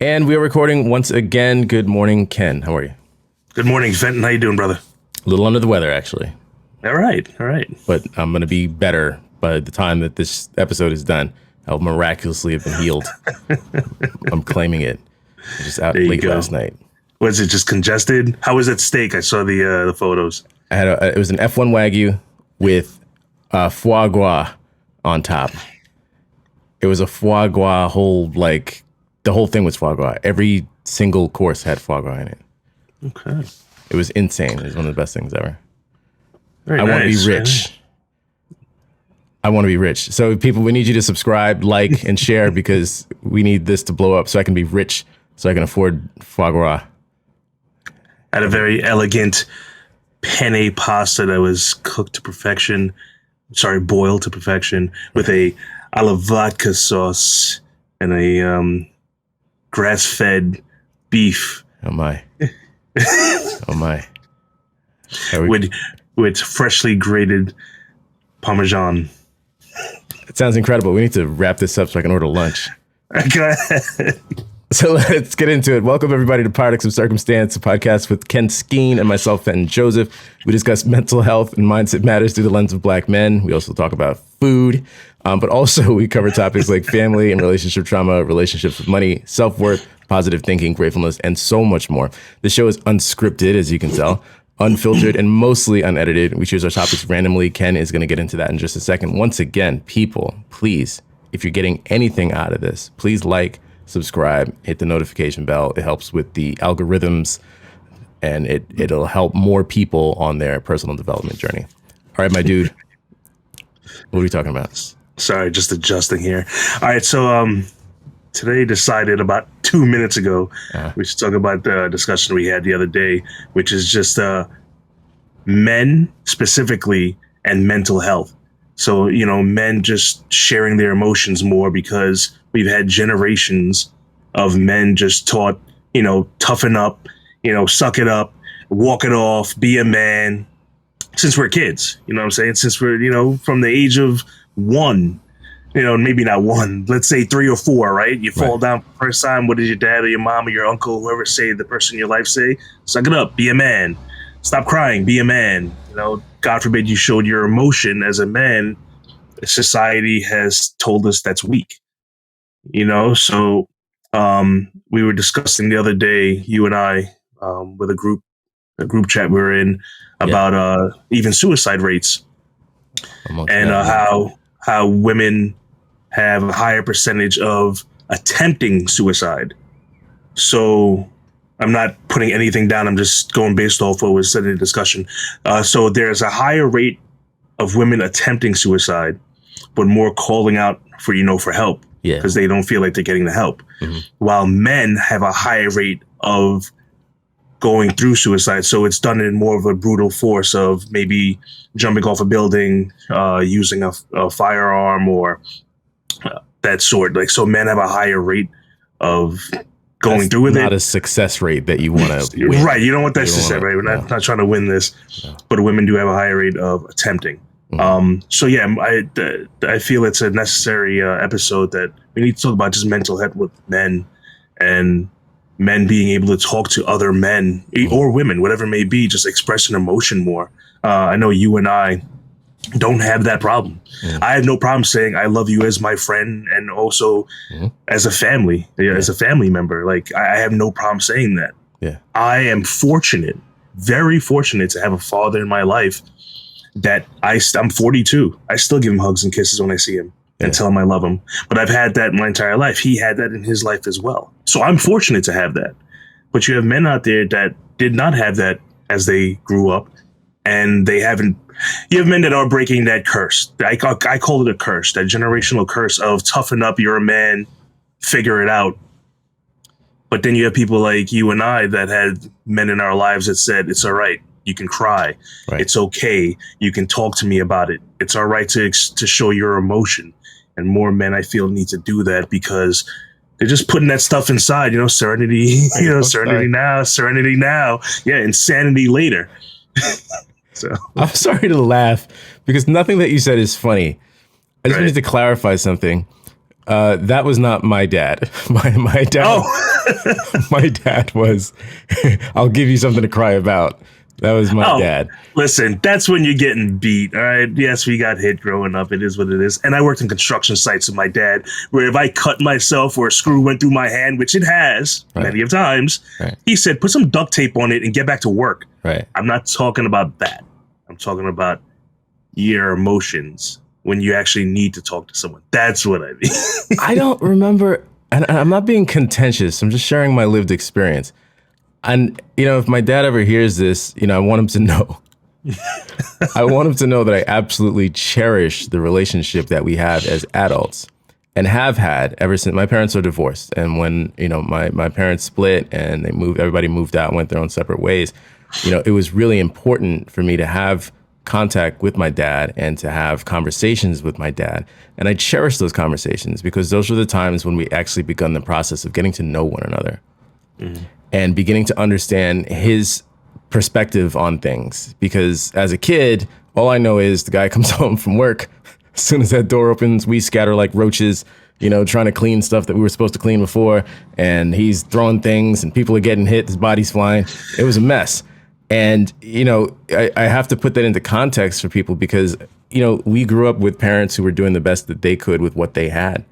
And we are recording once again. Good morning, Ken. How are you? Good morning, Fenton. How you doing, brother? A little under the weather, actually. All right. But I'm going to be better by the time that this episode is done. I'll miraculously have been healed. I'm claiming it. I'm just out late last night. Was it just congested? How was that steak? I saw the photos. It was an F1 Wagyu with foie gras on top. It was a foie gras the whole thing was foie gras. Every single course had foie gras in it. Okay. It was insane. It was one of the best things ever. Very I want to nice, be rich. I want to be rich. So people, we need you to subscribe, like, and share because we need this to blow up so I can be rich, so I can afford foie gras. I had a very elegant penne pasta that was cooked to perfection. Boiled to perfection with a alla vodka sauce and a grass-fed beef. Oh my. Oh my. With freshly grated Parmesan. It sounds incredible. We need to wrap this up so I can order lunch. Go ahead. So let's get into it. Welcome everybody to Paradox of Circumstance, a podcast with Ken Skeen and myself, Fenton Joseph. We discuss mental health and mindset matters through the lens of Black men. We also talk about food, but also we cover topics like family and relationship trauma, relationships with money, self-worth, positive thinking, gratefulness, and so much more. The show is unscripted, as you can tell, unfiltered, and mostly unedited. We choose our topics randomly. Ken is going to get into that in just a second. Once again, people, please, if you're getting anything out of this, please subscribe, hit the notification bell. It helps with the algorithms, and it'll help more people on their personal development journey. All right, my dude, what are we talking about? Sorry, just adjusting here. All right, so today decided about 2 minutes ago we should talk about the discussion we had the other day, which is just men specifically and mental health. So, men just sharing their emotions more because we've had generations of men just taught, toughen up, suck it up, walk it off, be a man since we're kids. You know what I'm saying? Since we're, from the age of 1, maybe not 1, let's say 3 or 4, right? You fall down for the first time. What did your dad or your mom or your uncle, whoever say, the person in your life say? Suck it up, be a man. Stop crying, be a man. God forbid you showed your emotion as a man. Society has told us that's weak. So we were discussing the other day, you and I, with a group chat we were in about even suicide rates and how women have a higher percentage of attempting suicide. So I'm not putting anything down. I'm just going based off what was said in the discussion. So there's a higher rate of women attempting suicide, but more calling out for help because they don't feel like they're getting the help. Mm-hmm. While men have a higher rate of going through suicide. So it's done in more of a brutal force of maybe jumping off a building, using a firearm or that sort. So men have a higher rate of going through with it. Not a success rate that you want to win. Right. You don't want that success rate. We're not trying to win this, but women do have a higher rate of attempting. Mm-hmm. I feel it's a necessary episode that we need to talk about just mental health with men and men being able to talk to other men or women, whatever it may be, just express an emotion more. I know you and I don't have that problem. Mm-hmm. I have no problem saying I love you as my friend and also as a family, as a family member. I have no problem saying that. Yeah, I am fortunate, very fortunate to have a father in my life that I'm 42. I still give him hugs and kisses when I see him and tell him I love him. But I've had that my entire life. He had that in his life as well. So I'm fortunate to have that. But you have men out there that did not have that as they grew up, and they haven't. You have men that are breaking that curse. I call it a curse, that generational curse of toughen up, you're a man, figure it out. But then you have people like you and I that had men in our lives that said, it's all right. You can cry. Right. It's okay. You can talk to me about it. It's all right to show your emotion. And more men, I feel, need to do that because they're just putting that stuff inside, serenity, serenity now. Yeah, insanity later. So I'm sorry to laugh because nothing that you said is funny. I just need to clarify something. That was not my dad. My dad. Oh. My dad was, I'll give you something to cry about. That was my dad. Listen, that's when you're getting beat. All right. Yes, we got hit growing up. It is what it is. And I worked in construction sites with my dad, where if I cut myself or a screw went through my hand, which it has many of times, he said, put some duct tape on it and get back to work. Right. I'm not talking about that. I'm talking about your emotions when you actually need to talk to someone. That's what I mean. I don't remember, and I'm not being contentious. I'm just sharing my lived experience. And, if my dad ever hears this, I want him to know. I want him to know that I absolutely cherish the relationship that we have as adults and have had ever since. My parents are divorced. And when, my parents split and everybody moved out and went their own separate ways, it was really important for me to have contact with my dad and to have conversations with my dad. And I cherish those conversations because those were the times when we actually begun the process of getting to know one another. Mm-hmm. And beginning to understand his perspective on things. Because as a kid, all I know is the guy comes home from work. As soon as that door opens, we scatter like roaches, trying to clean stuff that we were supposed to clean before. And he's throwing things and people are getting hit. His body's flying. It was a mess. And, I have to put that into context for people because, we grew up with parents who were doing the best that they could with what they had.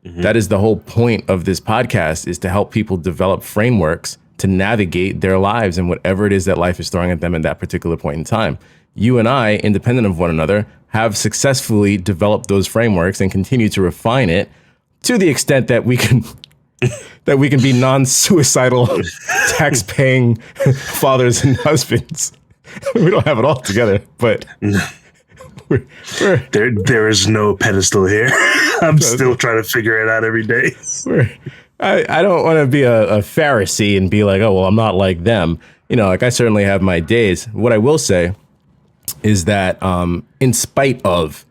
Mm-hmm. That is the whole point of this podcast, is to help people develop frameworks to navigate their lives and whatever it is that life is throwing at them in that particular point in time. You and I, independent of one another, have successfully developed those frameworks and continue to refine it to the extent that we can be non-suicidal, tax-paying fathers and husbands. We don't have it all together, but there is no pedestal here. I'm still trying to figure it out every day. I don't want to be a Pharisee and be like, oh, well, I'm not like them. I certainly have my days. What I will say is that in spite of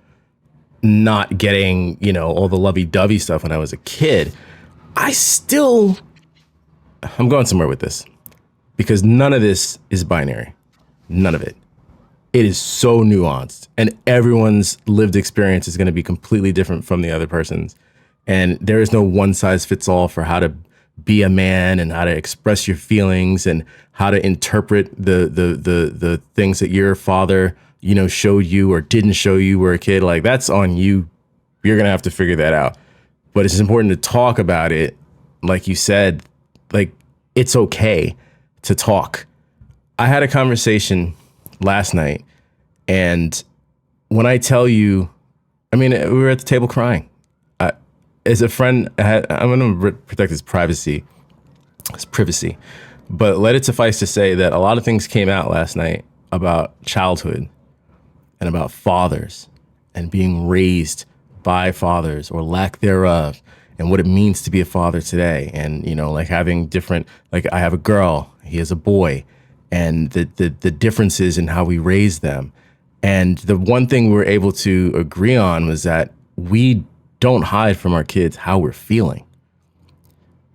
not getting, all the lovey-dovey stuff when I was a kid, I'm going somewhere with this because none of this is binary. None of it. It is so nuanced and everyone's lived experience is going to be completely different from the other person's. And there is no one size fits all for how to be a man and how to express your feelings and how to interpret the things that your father, showed you or didn't show you were a kid. Like, that's on you. You're going to have to figure that out. But it's important to talk about it. Like you said, like, it's okay to talk. I had a conversation last night, and when I tell you, we were at the table crying. As a friend, I'm going to protect his privacy, but let it suffice to say that a lot of things came out last night about childhood and about fathers and being raised by fathers or lack thereof and what it means to be a father today. And, like having different, like I have a girl, he has a boy, and the differences in how we raise them. And the one thing we were able to agree on was that we don't hide from our kids how we're feeling.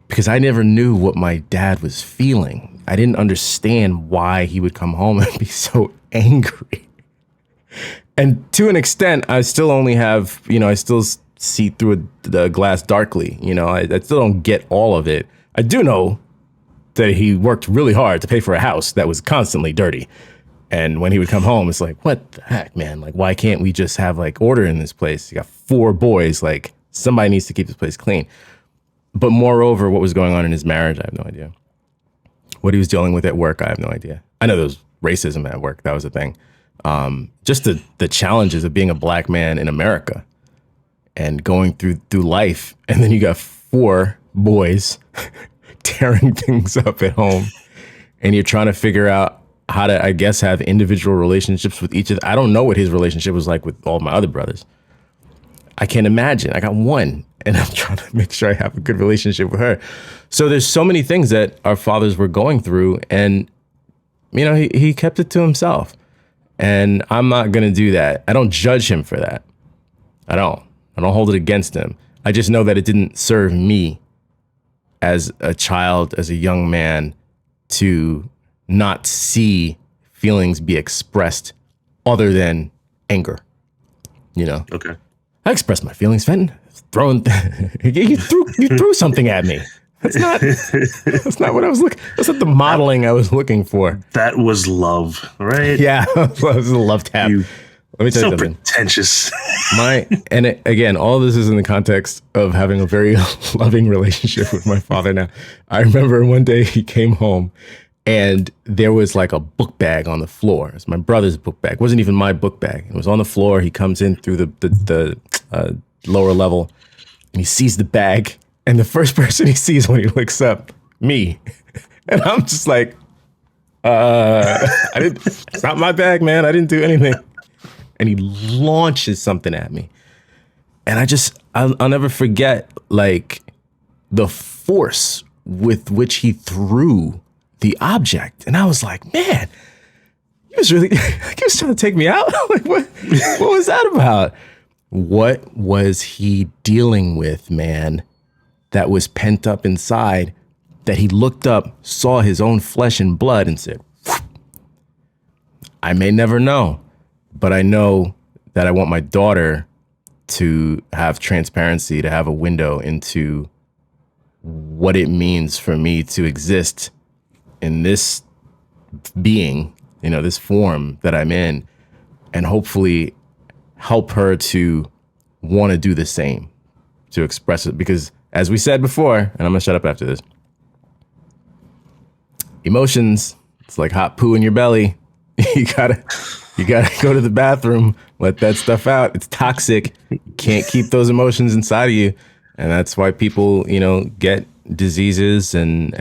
Because I never knew what my dad was feeling. I didn't understand why he would come home and be so angry. And to an extent, I still only have, I still see through the glass darkly. I still don't get all of it. I do know that he worked really hard to pay for a house that was constantly dirty. And when he would come home, it's like, what the heck, man? Like, why can't we just have like order in this place? You got 4 boys, like somebody needs to keep this place clean. But moreover, what was going on in his marriage, I have no idea. What he was dealing with at work, I have no idea. I know there was racism at work. That was a thing. Just the challenges of being a black man in America and going through life. And then you got 4 boys tearing things up at home. And you're trying to figure out how to, I guess, have individual relationships with each of them. I don't know what his relationship was like with all my other brothers. I can't imagine. I got 1 and I'm trying to make sure I have a good relationship with her. So there's so many things that our fathers were going through, and, he kept it to himself. And I'm not going to do that. I don't judge him for that. I don't hold it against him. I just know that it didn't serve me as a child, as a young man, to not see feelings be expressed other than anger. Okay. I expressed my feelings, Fenton. You threw something at me. That's not what I was looking. That's not the modeling I was looking for. That was love, right? Yeah, it was a love tap. Let me tell you So something. pretentious. Again, all this is in the context of having a very loving relationship with my father now. I remember one day he came home and there was like a book bag on the floor. It's my brother's book bag. It wasn't even my book bag. It was on the floor. He comes in through the lower level and he sees the bag. And the first person he sees when he looks up, me. And I'm just like, it's not my bag, man. I didn't do anything. And he launches something at me. And I'll never forget, like, the force with which he threw the object. And I was like, man, he was trying to take me out. Like, what was that about? What was he dealing with, man, that was pent up inside, that he looked up, saw his own flesh and blood and said, I may never know, but I know that I want my daughter to have transparency, to have a window into what it means for me to exist in this being, this form that I'm in, and hopefully help her to want to do the same, to express it. Because as we said before, and I'm gonna shut up after this, emotions, it's like hot poo in your belly. You gotta go to the bathroom, let that stuff out. It's toxic. You can't keep those emotions inside of you. And that's why people, get diseases and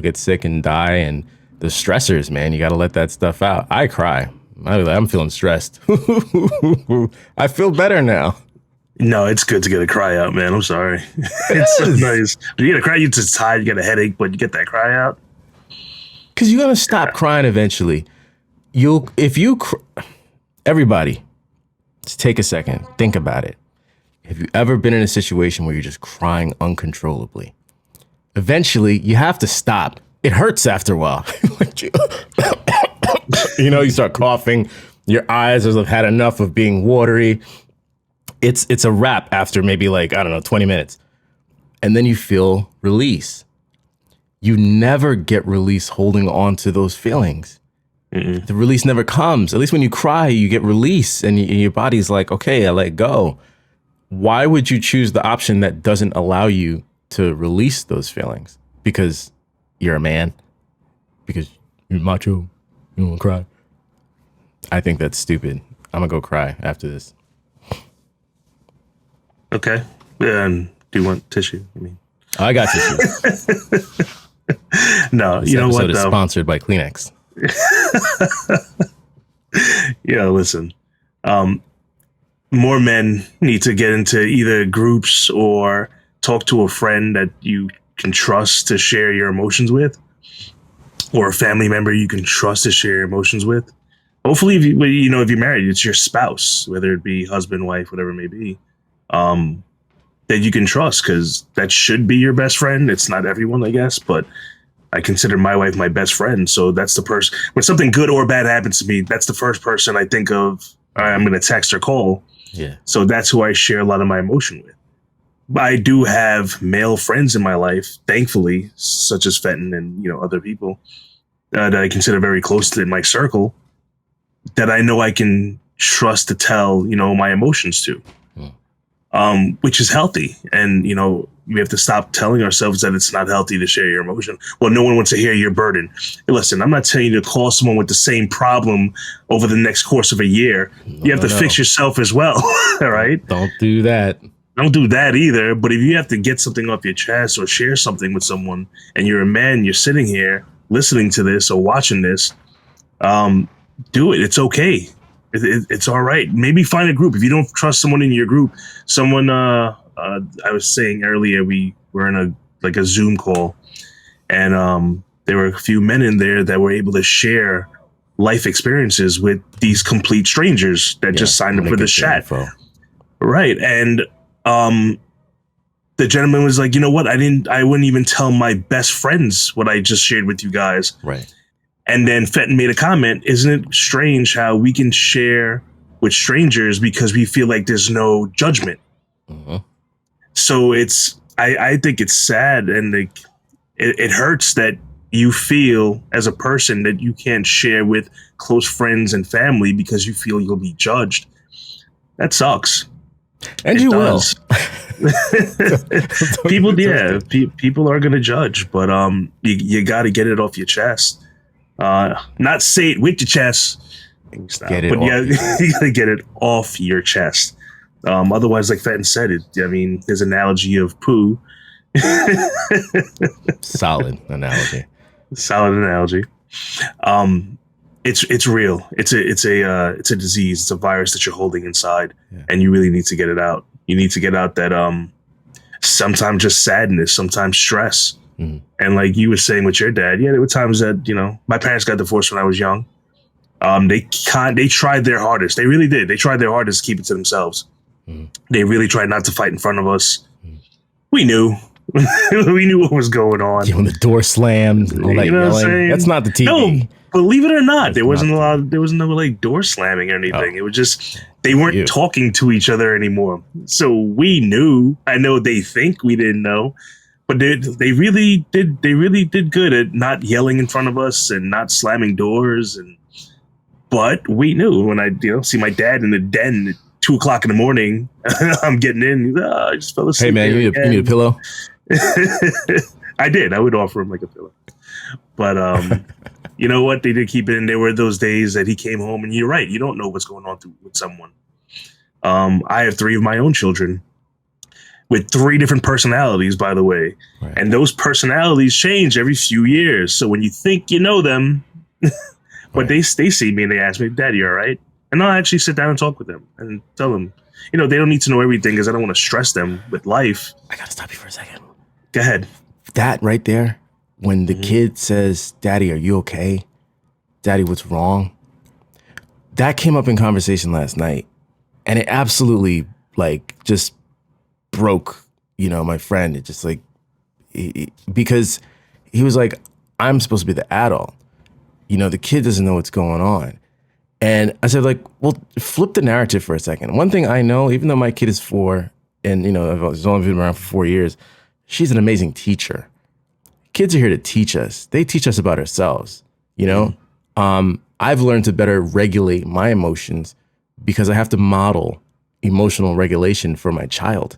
get sick and die. And the stressors, man, you got to let that stuff out. I cry. I'm feeling stressed. I feel better now. No, it's good to get a cry out, man. I'm sorry. It's so nice. You get a cry, you're just tired, you get a headache, but you get that cry out. Because you're going to stop crying eventually. Everybody, just take a second, think about it. Have you ever been in a situation where you're just crying uncontrollably? Eventually, you have to stop. It hurts after a while. You start coughing. Your eyes have had enough of being watery. It's a wrap after maybe 20 minutes. And then you feel release. You never get release holding on to those feelings. Mm-mm. The release never comes. At least when you cry, you get release and your body's like, okay, I let go. Why would you choose the option that doesn't allow you to release those feelings? Because you're a man? Because you're macho? You don't want to cry? I think that's stupid. I'm going to go cry after this. Okay. And do you want tissue? I got tissue. No, this you know what? This episode is sponsored by Kleenex. Yeah, listen. More men need to get into either groups or talk to a friend that you can trust to share your emotions with, or a family member you can trust to share your emotions with. Hopefully, if you're married, it's your spouse, whether it be husband, wife, whatever it may be, that you can trust, because that should be your best friend. It's not everyone, I guess, but I consider my wife my best friend. So that's the person, when something good or bad happens to me, that's the first person I think of. I'm going to text or call. Yeah. So that's who I share a lot of my emotion with. But I do have male friends in my life, thankfully, such as Fenton and, other people that I consider very close to in my circle, that I know I can trust to tell, my emotions to, which is healthy. And, we have to stop telling ourselves that it's not healthy to share your emotion. Well, no one wants to hear your burden. Hey, listen, I'm not telling you to call someone with the same problem over the next course of a year. You have to fix yourself as well. All right. Don't do that. Don't do that either. But if you have to get something off your chest or share something with someone, and you're a man, you're sitting here listening to this or watching this, do it. It's okay. It's all right. Maybe find a group. If you don't trust someone in your group, someone, I was saying earlier, we were in a Zoom call, and there were a few men in there that were able to share life experiences with these complete strangers that just signed up for the chat. Info. Right. And the gentleman was like, you know what? I wouldn't even tell my best friends what I just shared with you guys. Right. And then Fenton made a comment, isn't it strange how we can share with strangers because we feel like there's no judgment? Mm-hmm. So it's I think it's sad, and it hurts that you feel as a person that you can't share with close friends and family because you feel you'll be judged. That sucks. And It you does. People are gonna judge, but you got to get it off your chest. Not say it with your chest, Get it but off yeah, your chest. you got to get it off your chest. Otherwise, like Fenton said, his analogy of poo. Solid analogy. Solid analogy. It's real. It's a disease. It's a virus that you're holding inside, and you really need to get it out. You need to get out that sometimes just sadness, sometimes stress, and like you were saying with your dad, there were times that my parents got divorced when I was young. They tried their hardest. They really did. They tried their hardest to keep it to themselves. They really tried not to fight in front of us. We knew. We knew what was going on. When the door slammed, all that yelling. That's not the TV. No, believe it or not, there wasn't no like door slamming or anything. It was just they weren't talking to each other anymore. So we knew. I know they think we didn't know, but they really did good at not yelling in front of us and not slamming doors. But we knew when I see my dad in the den at 2:00 in the morning. I'm getting in. I just fell asleep. Hey man, you need a pillow. I did. I would offer him like a pillow. But you know what? They did keep it in. There were those days that he came home, and you're right. You don't know what's going on with someone. I have 3 of my own children with 3 different personalities, by the way. Right. And those personalities change every few years. So when you think you know them, but they see me and they ask me, "Daddy, you all right?" And I'll actually sit down and talk with them and tell them, they don't need to know everything because I don't want to stress them with life. I got to stop you for a second. Go ahead. That right there, when the kid says, "Daddy, are you okay? Daddy, what's wrong?" That came up in conversation last night, and it absolutely just broke, my friend. It just because he was like, "I'm supposed to be the adult. The kid doesn't know what's going on." And I said, well, flip the narrative for a second. One thing I know, even though my kid is 4 and, I've only been around for 4 years, she's an amazing teacher. Kids are here to teach us. They teach us about ourselves, I've learned to better regulate my emotions because I have to model emotional regulation for my child.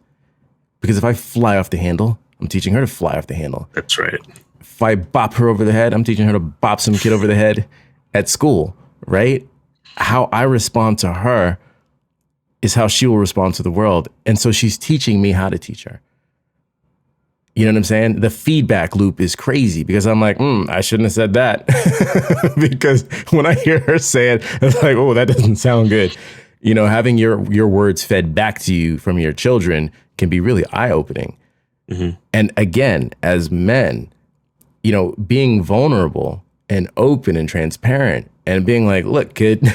Because if I fly off the handle, I'm teaching her to fly off the handle. That's right. If I bop her over the head, I'm teaching her to bop some kid over the head at school, right? How I respond to her is how she will respond to the world. And so she's teaching me how to teach her. You know what I'm saying? The feedback loop is crazy because I'm like, I shouldn't have said that. Because when I hear her say it, it's like, oh, that doesn't sound good. Having your words fed back to you from your children can be really eye-opening. Mm-hmm. And again, as men, being vulnerable and open and transparent and being like, look, kid,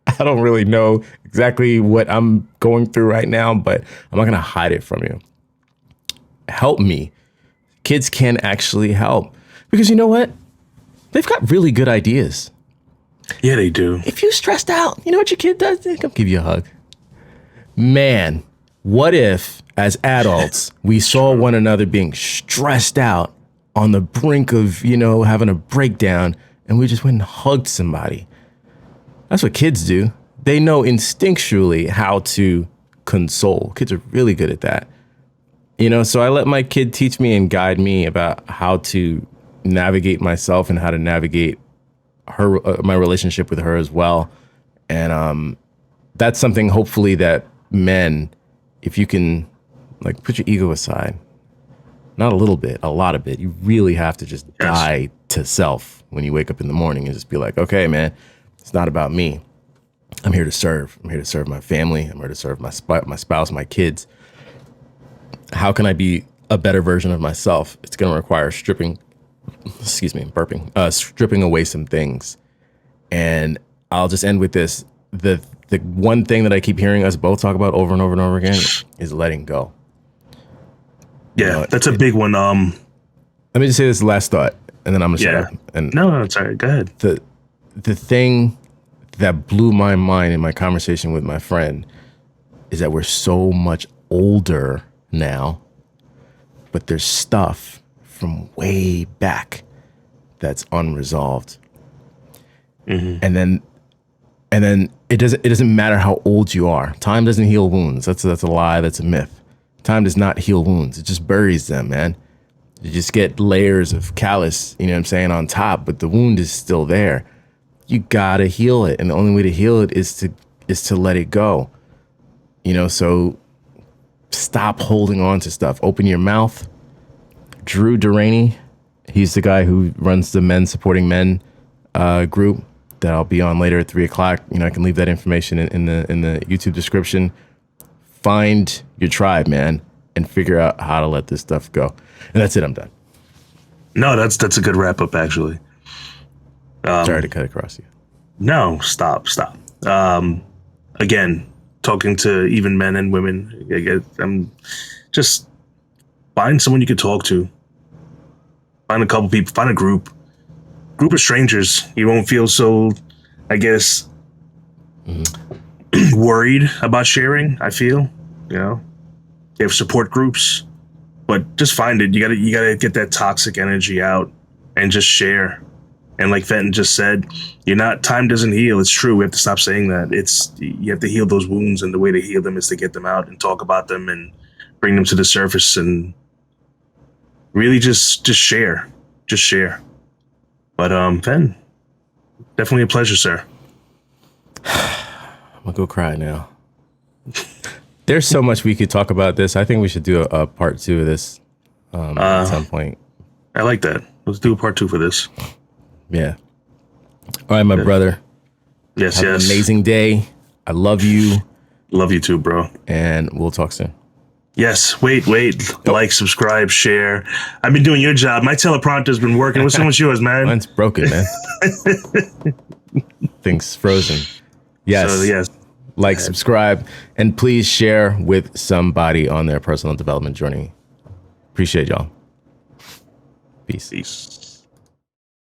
I don't really know exactly what I'm going through right now, but I'm not going to hide it from you. Help me. Kids can actually help because you know what? They've got really good ideas. Yeah, they do. If you're stressed out, you know what your kid does? They come give you a hug. Man, what if as adults, we saw one another being stressed out on the brink of, having a breakdown, and we just went and hugged somebody? That's what kids do. They know instinctually how to console. Kids are really good at that. So I let my kid teach me and guide me about how to navigate myself and how to navigate her, my relationship with her as well. And that's something hopefully that men, if you can put your ego aside, not a little bit, a lot of it, you really have to just die to self when you wake up in the morning and just be like, okay, man, it's not about me. I'm here to serve. I'm here to serve my family. I'm here to serve my spouse, my kids. How can I be a better version of myself? It's going to require stripping away some things. And I'll just end with this. The one thing that I keep hearing us both talk about over and over and over again is letting go. Yeah, that's a big one. Let me just say this last thought, and then I'm going to shut up. And no, it's all right. Go ahead. The thing that blew my mind in my conversation with my friend is that we're so much older now but there's stuff from way back that's unresolved. And then it doesn't matter how old you are. Time doesn't heal wounds. That's a lie. That's a myth. Time does not heal wounds. It just buries them, man. You just get layers of callus, you know what I'm saying, on top, but the wound is still there. You gotta heal it, and the only way to heal it is to let it go. You know, so stop holding on to stuff. Open your mouth. Drew Deraney, he's the guy who runs the Men Supporting Men group that I'll be on later at 3:00. You know, I can leave that information in the YouTube description. Find your tribe, man, and figure out how to let this stuff go. And that's it. I'm done. No, that's a good wrap up, actually. Sorry to cut across you. No, stop. Again, talking to even men and women, I'm just find someone you can talk to. Find a couple people. Find a group of strangers. You won't feel so, I guess, worried about sharing. I feel, you know, they have support groups, but just find it. You gotta get that toxic energy out and just share. And like Fenton just said, time doesn't heal. It's true. We have to stop saying that. You have to heal those wounds, and the way to heal them is to get them out and talk about them and bring them to the surface and really just share. Just share. But Fenton, definitely a pleasure, sir. I'm gonna go cry now. There's so much we could talk about this. I think we should do a part 2 of this at some point. I like that. Let's do a part 2 for this. Yeah. All right, my brother. Yes, Have yes. an amazing day. I love you. Love you too, bro. And we'll talk soon. Yes. Wait. Like, subscribe, share. I've been doing your job. My teleprompter's been working. What's yours, man? Mine's broken, man. Thing's frozen. Yes. So, yes. Like, subscribe, and please share with somebody on their personal development journey. Appreciate y'all. Peace. Peace.